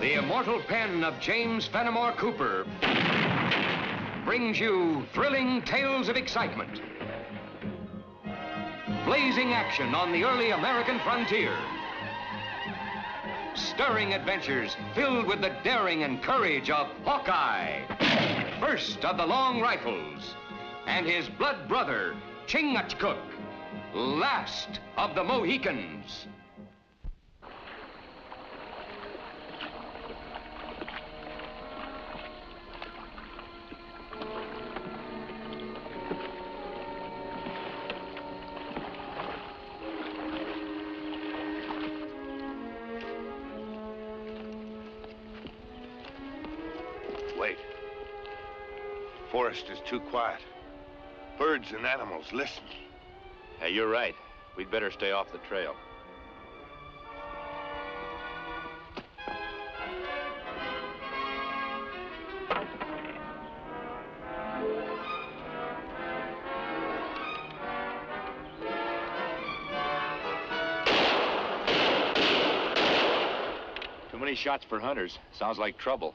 The immortal pen of James Fenimore Cooper brings you thrilling tales of excitement, blazing action on the early American frontier, stirring adventures filled with the daring and courage of Hawkeye, first of the long rifles, and his blood brother, Chingachgook, last of the Mohicans. Wait. Forest is too quiet. Birds and animals listen. Yeah, you're right. We'd better stay off the trail. Too many shots for hunters. Sounds like trouble.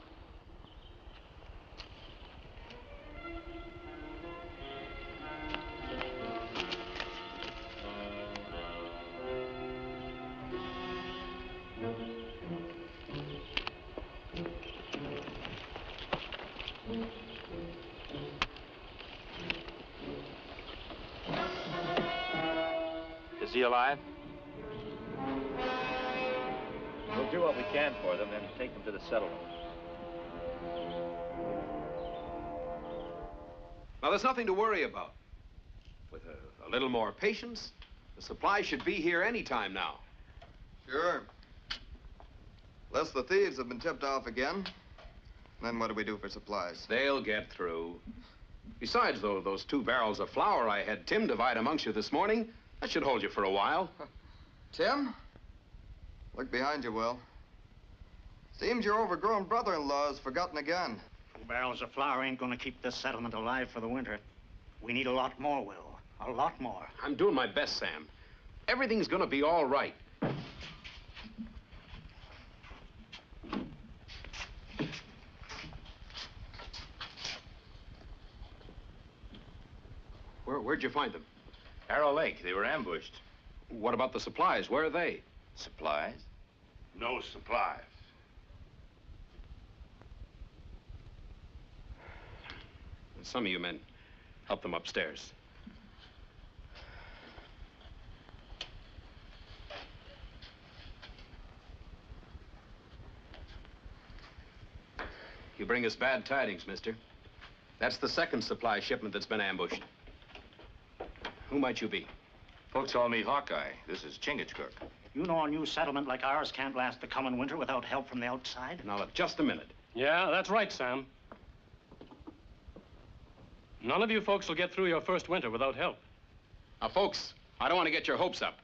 Is he alive? We'll do what we can for them, then take them to the settlement. Now, there's nothing to worry about. With a little more patience, the supply should be here any time now. Sure. Unless the thieves have been tipped off again. Then what do we do for supplies? They'll get through. Besides, though, those 2 barrels of flour I had Tim divide amongst you this morning, that should hold you for a while. Tim? Look behind you, Will. Seems your overgrown brother-in-law has forgotten again. 2 barrels of flour ain't gonna keep this settlement alive for the winter. We need a lot more, Will. A lot more. I'm doing my best, Sam. Everything's gonna be all right. Where'd you find them? Arrow Lake. They were ambushed. What about the supplies? Where are they? Supplies? No supplies. Some of you men, help them upstairs. You bring us bad tidings, mister. That's the 2nd supply shipment that's been ambushed. Who might you be? Folks call me Hawkeye. This is Chingachgook. You know a new settlement like ours can't last the coming winter without help from the outside? Now, look, just a minute. Yeah, that's right, Sam. None of you folks will get through your first winter without help. Now, folks, I don't want to get your hopes up,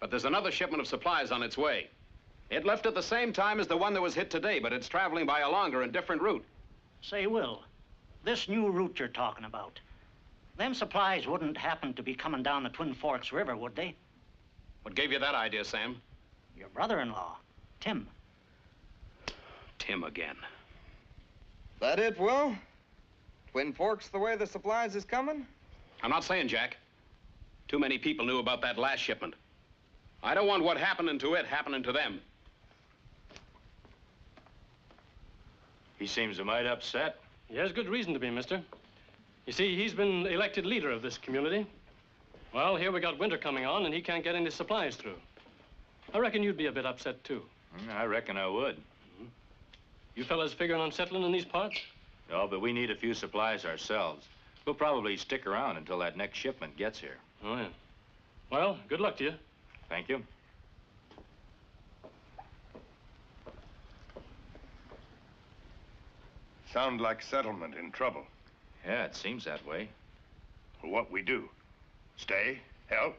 but there's another shipment of supplies on its way. It left at the same time as the one that was hit today, but it's traveling by a longer and different route. Say, Will, this new route you're talking about, them supplies wouldn't happen to be coming down the Twin Forks River, would they? What gave you that idea, Sam? Your brother-in-law, Tim. Tim again. That it, Will? Twin Forks the way the supplies is coming? I'm not saying, Jack. Too many people knew about that last shipment. I don't want what happening to it happening to them. He seems a mite upset. He has good reason to be, mister. You see, he's been elected leader of this community. Well, here we got winter coming on, and he can't get any supplies through. I reckon you'd be a bit upset, too. I reckon I would. You fellas figuring on settling in these parts? No, but we need a few supplies ourselves. We'll probably stick around until that next shipment gets here. Oh, yeah. Well, good luck to you. Thank you. Sound like settlement in trouble. Yeah, it seems that way. Well, what we do? Stay? Help?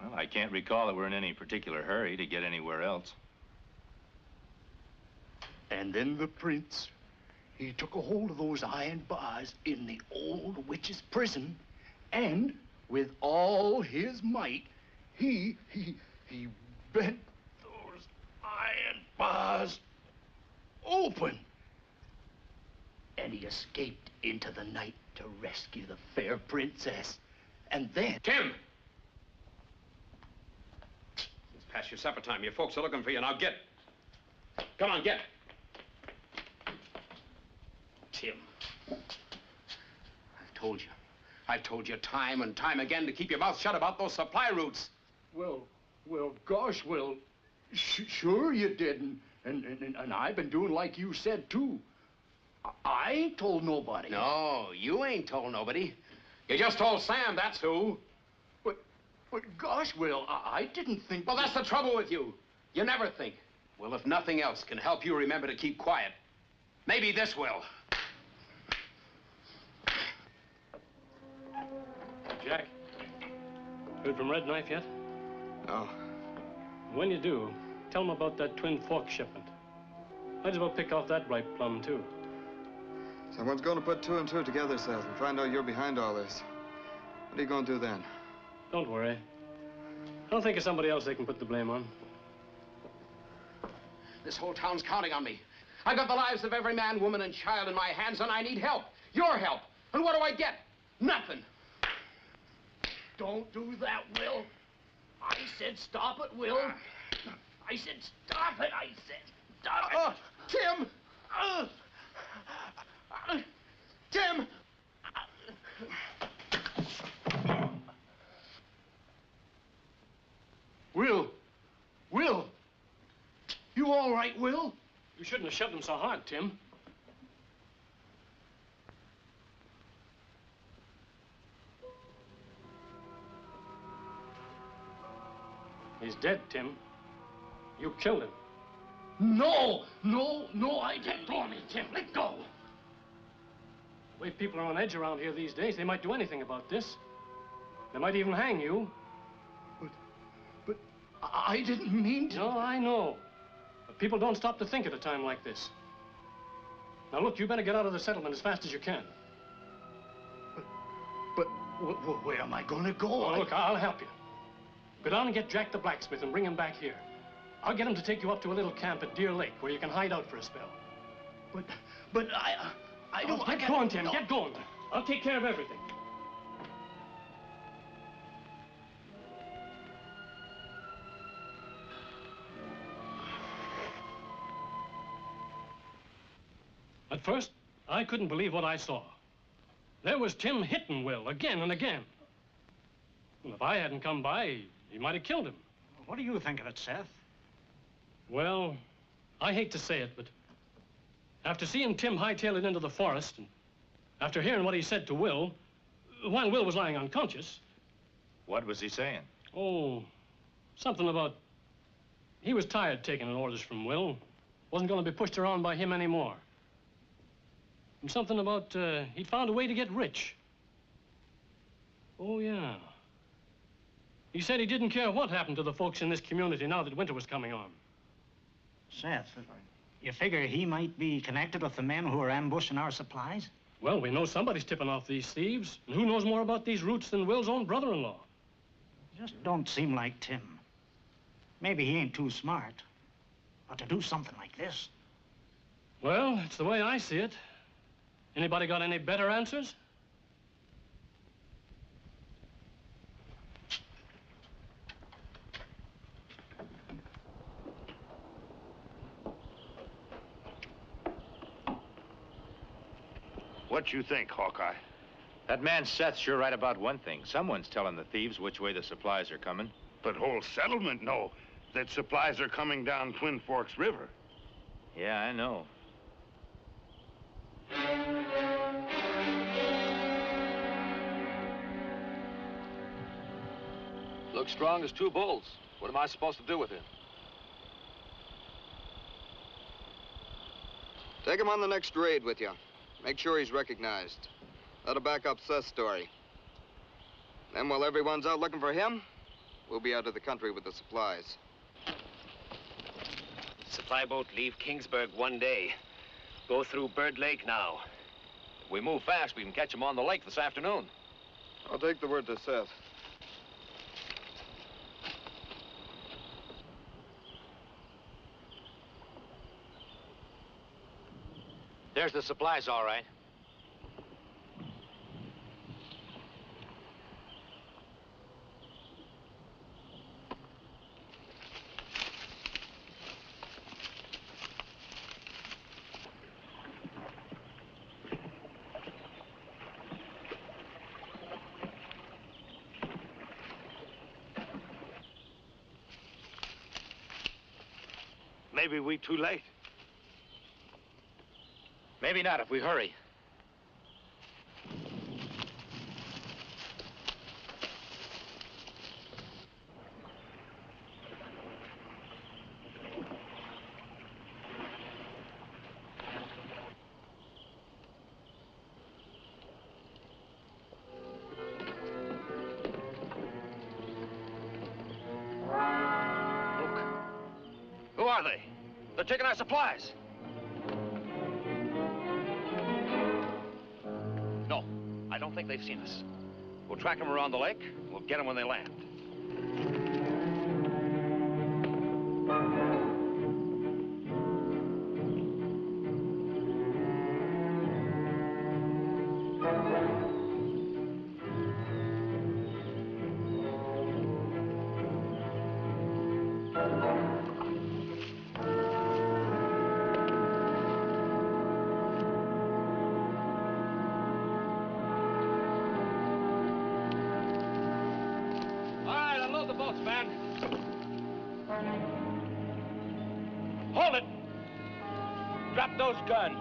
Well, I can't recall that we're in any particular hurry to get anywhere else. And then the prince, he took a hold of those iron bars in the old witch's prison, and with all his might, he bent those iron bars open. And he escaped into the night to rescue the fair princess. And then... Tim! It's past your supper time. Your folks are looking for you. Now get. Come on, get. Tim. I've told you time and time again to keep your mouth shut about those supply routes. Well, gosh, sure you didn't. And I've been doing like you said, too. I ain't told nobody. No, you ain't told nobody. You just told Sam, that's who. But gosh, Will, I didn't think... Well, that's the trouble with you. You never think. Well, if nothing else can help you remember to keep quiet, maybe this will. Jack, heard from Red Knife yet? No. When you do, tell him about that Twin Forks shipment. Might as well pick off that ripe plum, too. Someone's going to put two and two together, Seth, and find out you're behind all this. What are you going to do then? Don't worry. I'll think of somebody else they can put the blame on. This whole town's counting on me. I've got the lives of every man, woman, and child in my hands, and I need help. Your help. And what do I get? Nothing. Don't do that, Will. I said stop it, Will. I said stop it. I said stop it. Tim! Tim! Will! You all right, Will? You shouldn't have shoved him so hard, Tim. He's dead, Tim. You killed him. No, I didn't. Let go of me, Tim. Let go. The way people are on edge around here these days, they might do anything about this. They might even hang you. But I didn't mean to. No, I know. But people don't stop to think at a time like this. Now, look, you better get out of the settlement as fast as you can. But where am I going to go? Oh, look, I'll help you. Go down and get Jack the blacksmith and bring him back here. I'll get him to take you up to a little camp at Deer Lake where you can hide out for a spell. But I don't... Get going, Tim. No. Get going. I'll take care of everything. At first, I couldn't believe what I saw. There was Tim hitting Will again and again. Well, if I hadn't come by, he might have killed him. What do you think of it, Seth? Well, I hate to say it, but after seeing Tim hightail it into the forest, and after hearing what he said to Will, while Will was lying unconscious... What was he saying? Oh, something about... He was tired taking orders from Will. Wasn't going to be pushed around by him anymore. And something about he'd found a way to get rich. Oh, yeah. He said he didn't care what happened to the folks in this community now that winter was coming on. Seth, you figure he might be connected with the men who are ambushing our supplies? Well, we know somebody's tipping off these thieves. And who knows more about these routes than Will's own brother-in-law? Just don't seem like Tim. Maybe he ain't too smart. But to do something like this... Well, it's the way I see it. Anybody got any better answers? What you think, Hawkeye? That man Seth's sure right about one thing. Someone's telling the thieves which way the supplies are coming. But whole settlement know that supplies are coming down Twin Forks River. Yeah, I know. Looks strong as two bulls. What am I supposed to do with him? Take him on the next raid with you. Make sure he's recognized. That'll back up Seth's story. Then while everyone's out looking for him, we'll be out of the country with the supplies. Supply boat leave Kingsburg one day. Go through Bird Lake now. If we move fast, we can catch him on the lake this afternoon. I'll take the word to Seth. There's the supplies, all right. Maybe we too late. Maybe not if we hurry. Who are they? They're taking our supplies. No, I don't think they've seen us. We'll track them around the lake. We'll get them when they land. Hold it! Drop those guns.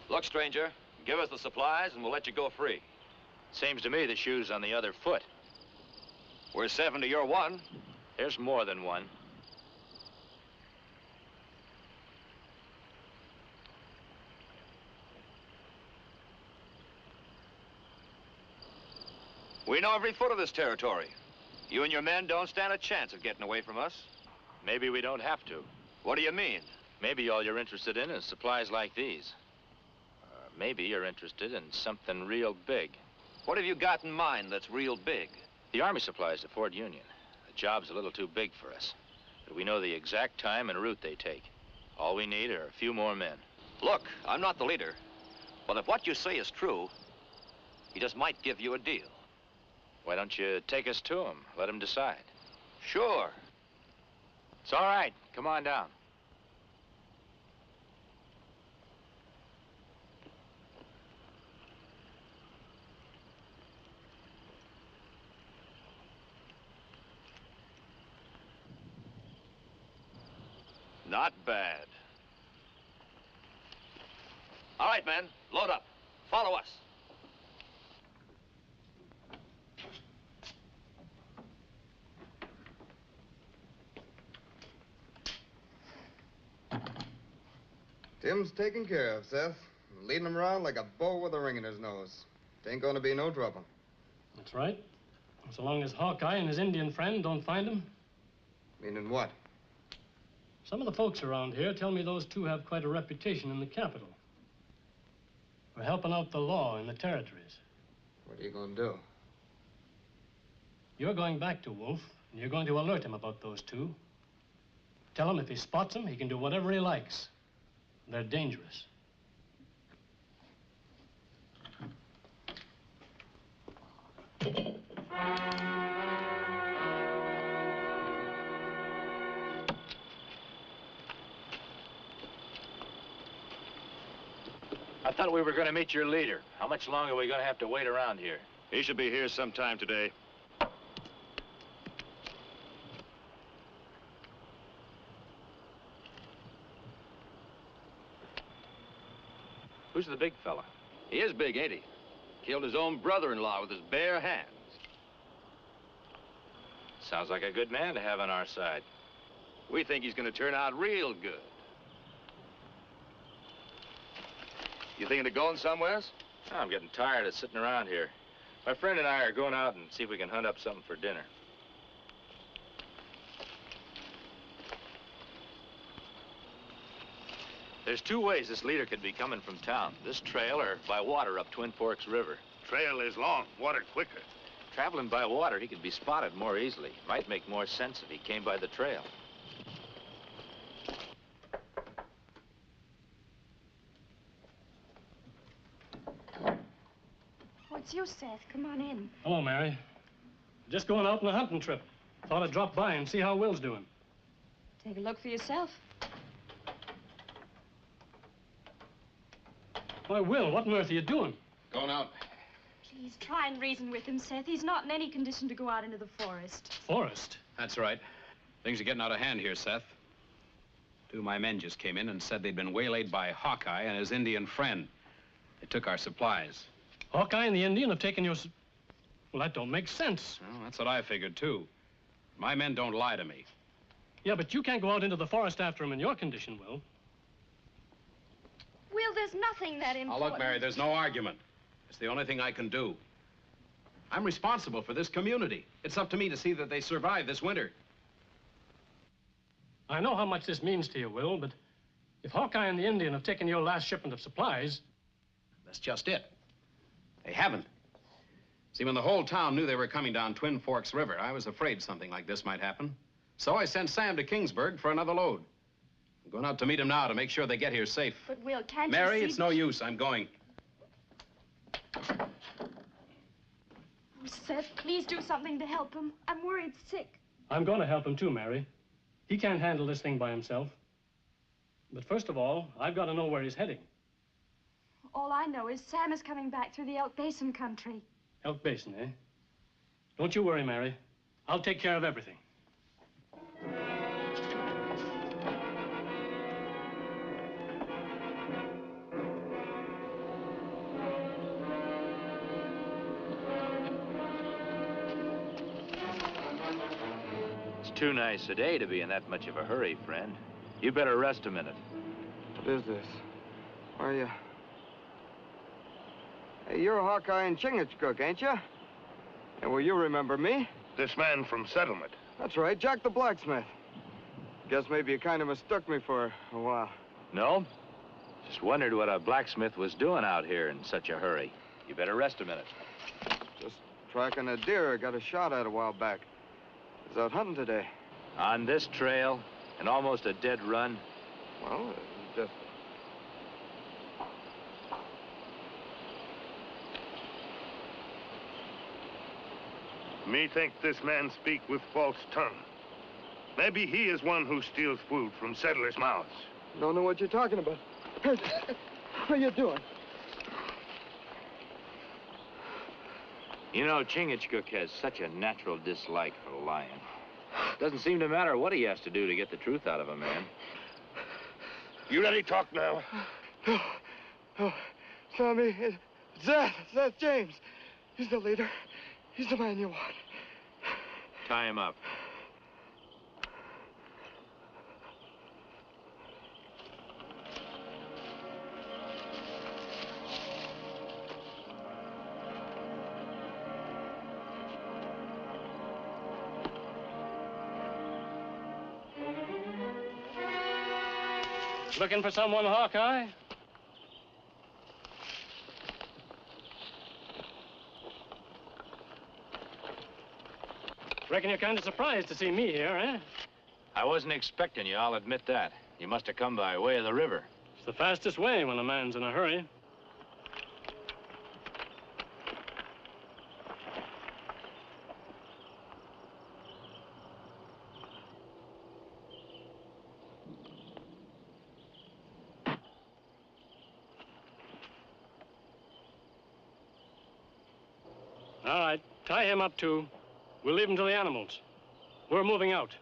Look, stranger, give us the supplies and we'll let you go free. Seems to me the shoe's on the other foot. We're 7 to your 1. There's more than one. We know every foot of this territory. You and your men don't stand a chance of getting away from us. Maybe we don't have to. What do you mean? Maybe all you're interested in is supplies like these. Maybe you're interested in something real big. What have you got in mind that's real big? The Army supplies to Fort Union. The job's a little too big for us. But we know the exact time and route they take. All we need are a few more men. Look, I'm not the leader. But if what you say is true, he just might give you a deal. Why don't you take us to him? Let him decide. Sure. It's all right. Come on down. Not bad. All right, men, load up. Follow us. Tim's taken care of, Seth. Leading him around like a bull with a ring in his nose. It ain't gonna be no trouble. That's right. So long as Hawkeye and his Indian friend don't find him. Meaning what? Some of the folks around here tell me those two have quite a reputation in the capital for helping out the law in the territories. What are you gonna do? You're going back to Wolf, and you're going to alert him about those two. Tell him if he spots them, he can do whatever he likes. They're dangerous. I thought we were going to meet your leader. How much longer are we going to have to wait around here? He should be here sometime today. Who's the big fella? He is big, ain't he? Killed his own brother-in-law with his bare hands. Sounds like a good man to have on our side. We think he's going to turn out real good. You thinking of going somewheres? I'm getting tired of sitting around here. My friend and I are going out and see if we can hunt up something for dinner. There's two ways this leader could be coming from town. This trail or by water up Twin Forks River. trail is long, water quicker. Traveling by water, he could be spotted more easily. Might make more sense if he came by the trail. Oh, it's you, Seth. Come on in. Hello, Mary. Just going out on a hunting trip. Thought I'd drop by and see how Will's doing. Take a look for yourself. Why, Will, what on earth are you doing? Going out. Please try and reason with him, Seth. He's not in any condition to go out into the forest. Forest? That's right. Things are getting out of hand here, Seth. Two of my men just came in and said they'd been waylaid by Hawkeye and his Indian friend. They took our supplies. Hawkeye and the Indian have taken your... Well, that don't make sense. Well, that's what I figured, too. My men don't lie to me. Yeah, but you can't go out into the forest after him in your condition, Will. Will, there's nothing that important. Now, look, Mary, there's no argument. It's the only thing I can do. I'm responsible for this community. It's up to me to see that they survive this winter. I know how much this means to you, Will, but if Hawkeye and the Indian have taken your last shipment of supplies... That's just it. They haven't. See, when the whole town knew they were coming down Twin Forks River, I was afraid something like this might happen. So I sent Sam to Kingsburg for another load. I'm going out to meet him now to make sure they get here safe. But, Will, can't Mary, you see... it's no use. I'm going. Oh, Seth, please do something to help him. I'm worried sick. I'm going to help him too, Mary. He can't handle this thing by himself. But first of all, I've got to know where he's heading. All I know is Sam is coming back through the Elk Basin country. Elk Basin, eh? Don't you worry, Mary. I'll take care of everything. It's too nice a day to be in that much of a hurry, friend. You better rest a minute. What is this? Where are you? Hey, you're Hawkeye and Chingachgook, ain't you? And well, you remember me? This man from settlement. That's right, Jack the blacksmith. Guess maybe you kind of mistook me for a while. No? Just wondered what a blacksmith was doing out here in such a hurry. You better rest a minute. Just tracking a deer I got a shot at a while back. I was out hunting today. On this trail, and almost a dead run. Well, it was just... Me think this man speak with false tongue. Maybe he is one who steals food from settlers' mouths. Don't know what you're talking about. What are you doing? You know, Chingachgook has such a natural dislike for lying. Doesn't seem to matter what he has to do to get the truth out of a man. You ready to talk now? Oh, Sammy, it's Seth James. He's the leader. He's the man you want. Tie him up. Looking for someone, Hawkeye? Reckon you're kind of surprised to see me here, eh? I wasn't expecting you, I'll admit that. You must have come by way of the river. It's the fastest way when a man's in a hurry. All right, tie him up, too. We'll leave him to the animals. We're moving out.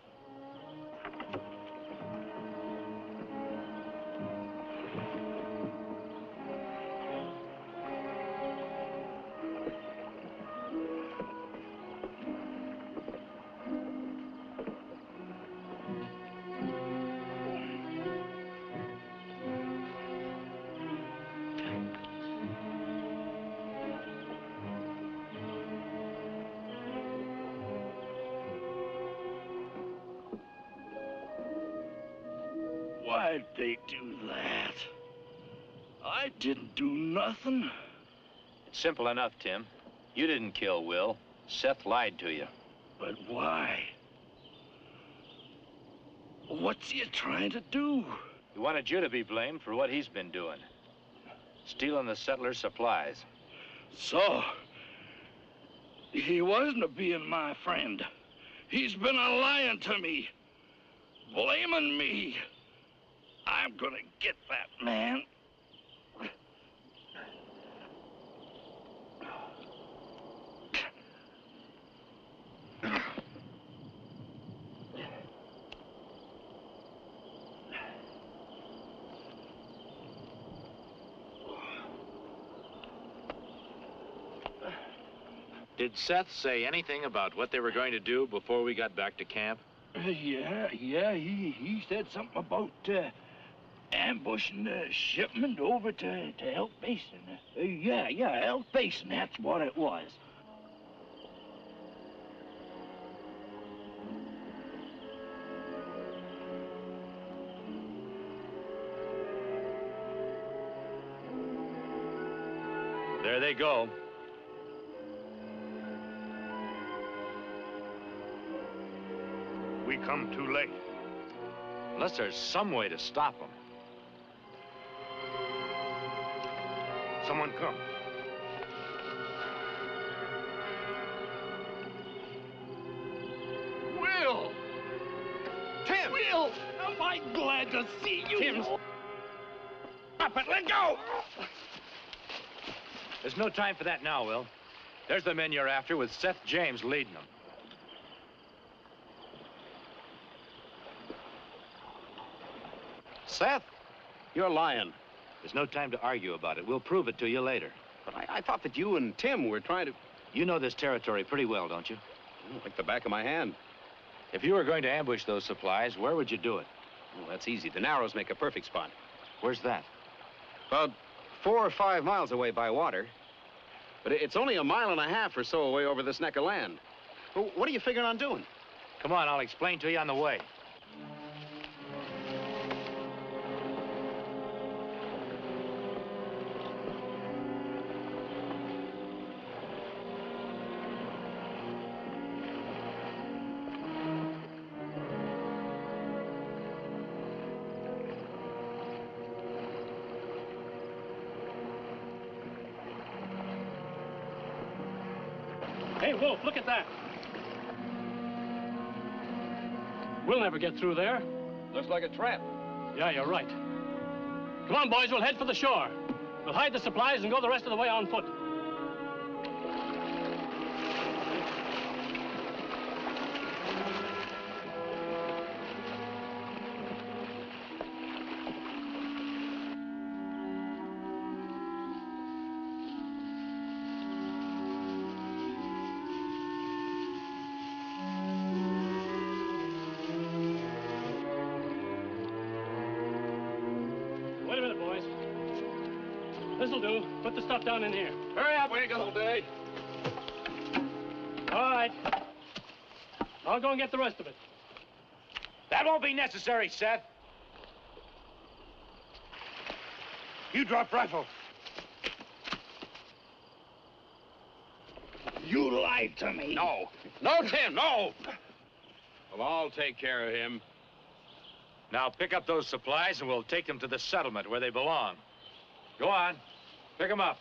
Why'd they do that? I didn't do nothing. It's simple enough, Tim. You didn't kill Will. Seth lied to you. But why? What's he trying to do? He wanted you to be blamed for what he's been doing. Stealing the settlers' supplies. So, he wasn't being my friend. He's been lying to me, blaming me. I'm gonna get that man. Did Seth say anything about what they were going to do before we got back to camp? Yeah, he said something about ambushing the shipment over to Elk Basin. Yeah, Elk Basin, that's what it was. There they go. We come too late. Unless there's some way to stop them. Someone come. Will! Tim! Will! Am I glad to see you? Tim! Stop it! Let go! There's no time for that now, Will. There's the men you're after with Seth James leading them. Seth, you're lying. There's no time to argue about it. We'll prove it to you later. But I thought that you and Tim were trying to... You know this territory pretty well, don't you? Like the back of my hand. If you were going to ambush those supplies, where would you do it? Well, that's easy. The Narrows make a perfect spot. Where's that? About 4 or 5 miles away by water. But it's only 1.5 miles or so away over this neck of land. Well, what are you figuring on doing? Come on, I'll explain to you on the way. Hey, Wolf, look at that. We'll never get through there. Looks like a trap. Yeah, you're right. Come on, boys, we'll head for the shore. We'll hide the supplies and go the rest of the way on foot. Wait a minute, boys. This'll do. Put the stuff down in here. Hurry up, we ain't got all day. All right. I'll go and get the rest of it. That won't be necessary, Seth. You drop rifle. You lied to me. No. No, Tim, no! Well, I'll take care of him. Now pick up those supplies and we'll take them to the settlement where they belong. Go on. Pick them up.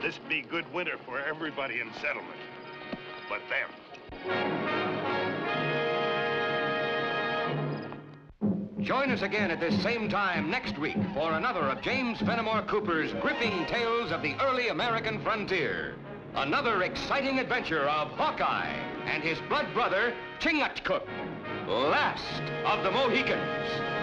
This be good winter for everybody in settlement. But them. Join us again at this same time next week for another of James Fenimore Cooper's gripping tales of the early American frontier. Another exciting adventure of Hawkeye and his blood brother, Chingachgook, last of the Mohicans.